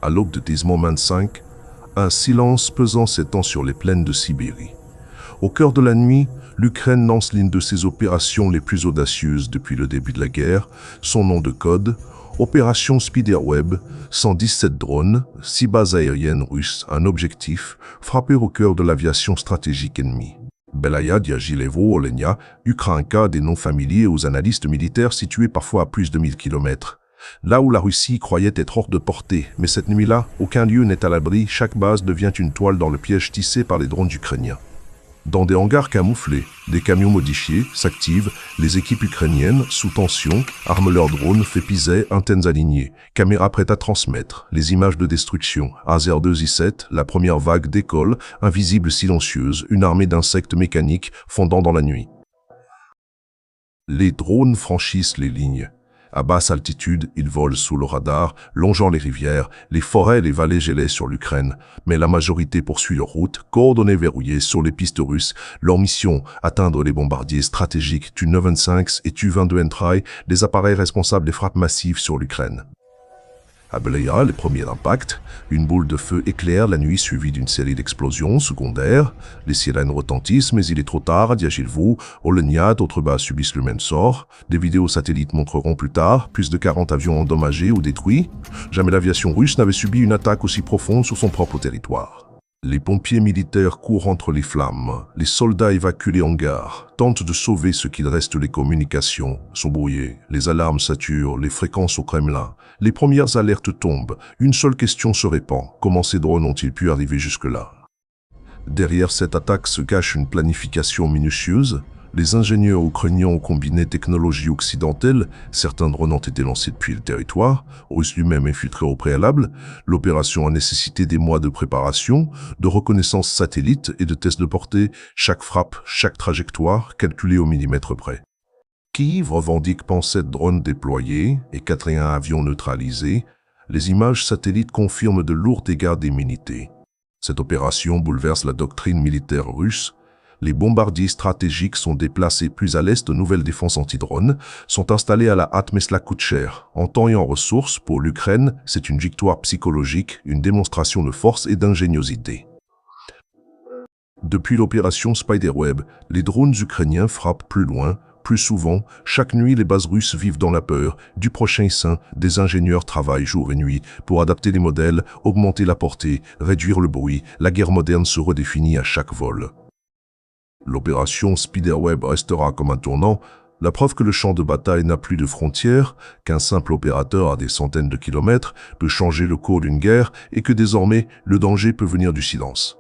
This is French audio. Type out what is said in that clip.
À l'aube de 10-25, un silence pesant s'étend sur les plaines de Sibérie. Au cœur de la nuit, l'Ukraine lance l'une de ses opérations les plus audacieuses depuis le début de la guerre, son nom de code, Opération Spiderweb, 117 drones, 6 bases aériennes russes, un objectif, frapper au cœur de l'aviation stratégique ennemie. Belaya, Diaghilevo, Olenia, Ukrainka, des noms familiers aux analystes militaires situés parfois à plus de 1000 km. Là où la Russie croyait être hors de portée, mais cette nuit-là, aucun lieu n'est à l'abri, chaque base devient une toile dans le piège tissé par les drones ukrainiens. Dans des hangars camouflés, des camions modifiés s'activent, les équipes ukrainiennes, sous tension, arment leurs drones, fait piser, antennes alignées, caméras prêtes à transmettre, les images de destruction. AZR-2I-7, la première vague décolle, invisible silencieuse, une armée d'insectes mécaniques fondant dans la nuit. Les drones franchissent les lignes. À basse altitude, ils volent sous le radar, longeant les rivières, les forêts et les vallées gelées sur l'Ukraine. Mais la majorité poursuit leur route, coordonnée verrouillée sur les pistes russes. Leur mission, atteindre les bombardiers stratégiques Tu-95 et Tu-22N-Try, les appareils responsables des frappes massives sur l'Ukraine. À Belaya, les premiers impacts, une boule de feu éclaire la nuit suivie d'une série d'explosions secondaires. Les sirènes retentissent, mais il est trop tard à Diaghilevo, Olenia, d'autres bases subissent le même sort. Des vidéos satellites montreront plus tard plus de 40 avions endommagés ou détruits. Jamais l'aviation russe n'avait subi une attaque aussi profonde sur son propre territoire. Les pompiers militaires courent entre les flammes. Les soldats évacuent les hangars, tentent de sauver ce qu'il reste. Les communications sont brouillées, les alarmes saturent, les fréquences au Kremlin. Les premières alertes tombent. Une seule question se répand. Comment ces drones ont-ils pu arriver jusque-là? Derrière cette attaque se cache une planification minutieuse. Les ingénieurs ukrainiens ont combiné technologies occidentales, certains drones ont été lancés depuis le territoire, Russe lui-même infiltré au préalable. L'opération a nécessité des mois de préparation, de reconnaissance satellite et de tests de portée, chaque frappe, chaque trajectoire, calculée au millimètre près. Kiev revendique 7 drones déployés et 81 avions neutralisés. Les images satellites confirment de lourds dégâts déminités. Cette opération bouleverse la doctrine militaire russe. Les bombardiers stratégiques sont déplacés plus à l'est. De nouvelles défenses anti-drones sont installées à la hâte, mais cela coûte cher. En temps et en ressources, pour l'Ukraine, c'est une victoire psychologique, une démonstration de force et d'ingéniosité. Depuis l'opération Spiderweb, les drones ukrainiens frappent plus loin, plus souvent. Chaque nuit, les bases russes vivent dans la peur du prochain essaim. Des ingénieurs travaillent jour et nuit pour adapter les modèles, augmenter la portée, réduire le bruit. La guerre moderne se redéfinit à chaque vol. L'opération Spiderweb restera comme un tournant, la preuve que le champ de bataille n'a plus de frontières, qu'un simple opérateur à des centaines de kilomètres peut changer le cours d'une guerre et que désormais le danger peut venir du silence.